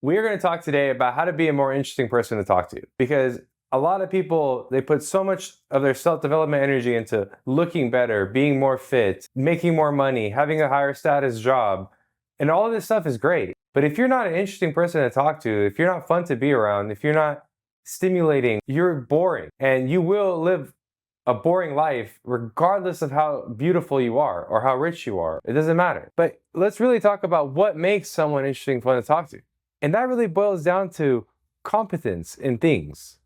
We're going to talk today about how to be a more interesting person to talk to, because a lot of people, they put so much of their self-development energy into looking better, being more fit, making more money, having a higher status job, and all of this stuff is great. But if you're not an interesting person to talk to, if you're not fun to be around, if you're not stimulating, you're boring, and you will live a boring life regardless of how beautiful you are or how rich you are. It doesn't matter. But let's really talk about what makes someone interesting, fun to talk to. And that really boils down to competence in things.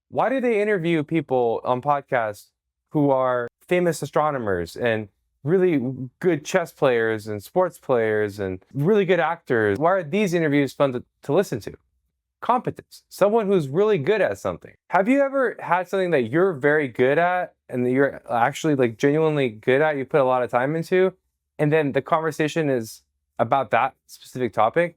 Why do they interview people on podcasts who are famous astronomers and really good chess players and sports players and really good actors? Why are these interviews fun to listen to? Competence. Someone who's really good at something. Have you ever had something that you're very good at and that you're actually like genuinely good at, you put a lot of time into, and then the conversation is about that specific topic?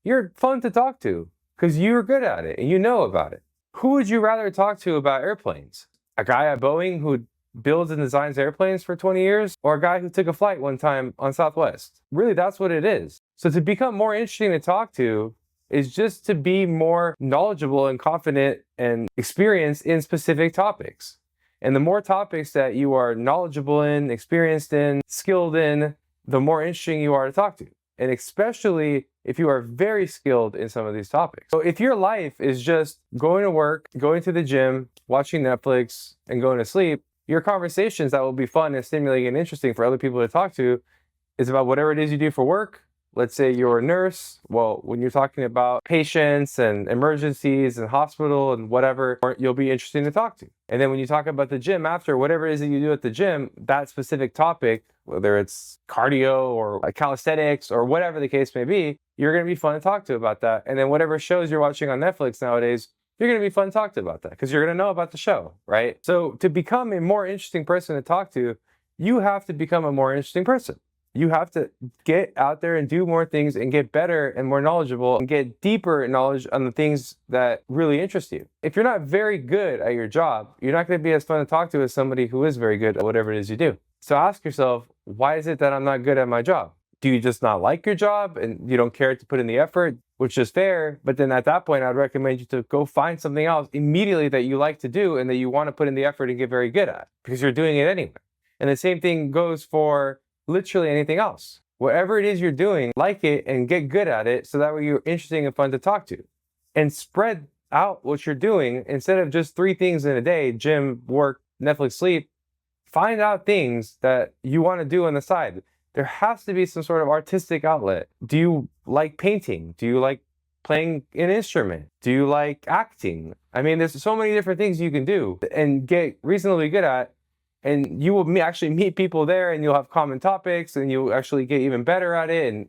You're fun to talk to because you're good at it and you know about it. Who would you rather talk to about airplanes? A guy at Boeing who builds and designs airplanes for 20 years, or a guy who took a flight one time on Southwest? Really, that's what it is. So to become more interesting to talk to is just to be more knowledgeable and confident and experienced in specific topics. And the more topics that you are knowledgeable in, experienced in, skilled in, the more interesting you are to talk to. And especially if you are very skilled in some of these topics. So if your life is just going to work, going to the gym, watching Netflix, and going to sleep, your conversations that will be fun and stimulating and interesting for other people to talk to is about whatever it is you do for work. Let's say you're a nurse. Well, when you're talking about patients and emergencies and hospital and whatever, you'll be interesting to talk to. And then when you talk about the gym after, whatever it is that you do at the gym, that specific topic, whether it's cardio or calisthenics or whatever the case may be, you're going to be fun to talk to about that. And then whatever shows you're watching on Netflix nowadays, you're going to be fun to talk to about that because you're going to know about the show, right? So to become a more interesting person to talk to, you have to become a more interesting person. You have to get out there and do more things and get better and more knowledgeable and get deeper knowledge on the things that really interest you. If you're not very good at your job, you're not going to be as fun to talk to as somebody who is very good at whatever it is you do. So ask yourself, why is it that I'm not good at my job? Do you just not like your job and you don't care to put in the effort, which is fair? But then at that point, I'd recommend you to go find something else immediately that you like to do and that you want to put in the effort and get very good at because you're doing it anyway. And the same thing goes for literally anything else. Whatever it is you're doing, like it and get good at it so that way you're interesting and fun to talk to. And spread out what you're doing instead of just 3 things in a day: gym, work, Netflix, sleep. Find out things that you want to do on the side. There has to be some sort of artistic outlet. Do you like painting? Do you like playing an instrument? Do you like acting? I mean, there's so many different things you can do and get reasonably good at. And you will actually meet people there and you'll have common topics and you'll actually get even better at it and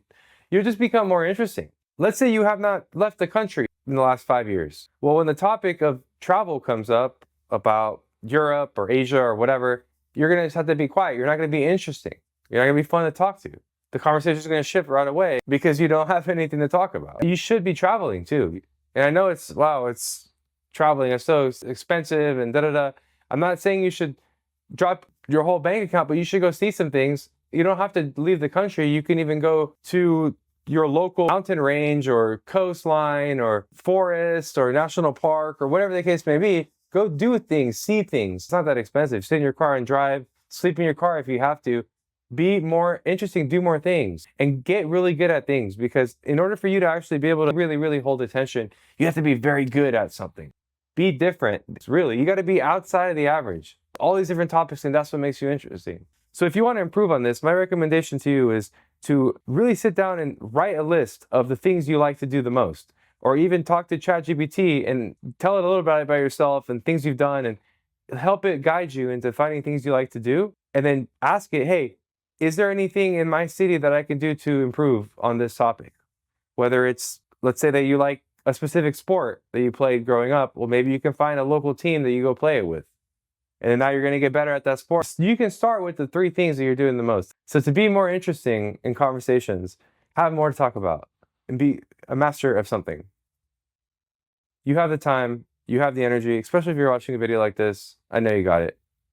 you'll just become more interesting. Let's say you have not left the country in the last 5 years. Well, when the topic of travel comes up about Europe or Asia or whatever, you're going to just have to be quiet. You're not going to be interesting. You're not going to be fun to talk to. The conversation is going to shift right away because you don't have anything to talk about. You should be traveling too. And I know it's traveling is so expensive and da-da-da. I'm not saying you should drop your whole bank account, but you should go see some things. You don't have to leave the country. You can even go to your local mountain range or coastline or forest or national park or whatever the case may be. Go do things, see things. It's not that expensive. Sit in your car and drive, sleep in your car if you have to. Be more interesting, do more things, and get really good at things, because in order for you to actually be able to really, really hold attention, you have to be very good at something. Be different. Really, you got to be outside of the average. All these different topics, and that's what makes you interesting. So if you want to improve on this, my recommendation to you is to really sit down and write a list of the things you like to do the most, or even talk to ChatGPT and tell it a little bit about yourself and things you've done and help it guide you into finding things you like to do. And then ask it, hey, is there anything in my city that I can do to improve on this topic? Whether it's, let's say that you like a specific sport that you played growing up, well, maybe you can find a local team that you go play it with. And then now you're going to get better at that sport. You can start with the 3 things that you're doing the most. So to be more interesting in conversations, have more to talk about, and be a master of something. You have the time, you have the energy, especially if you're watching a video like this. I know you got it.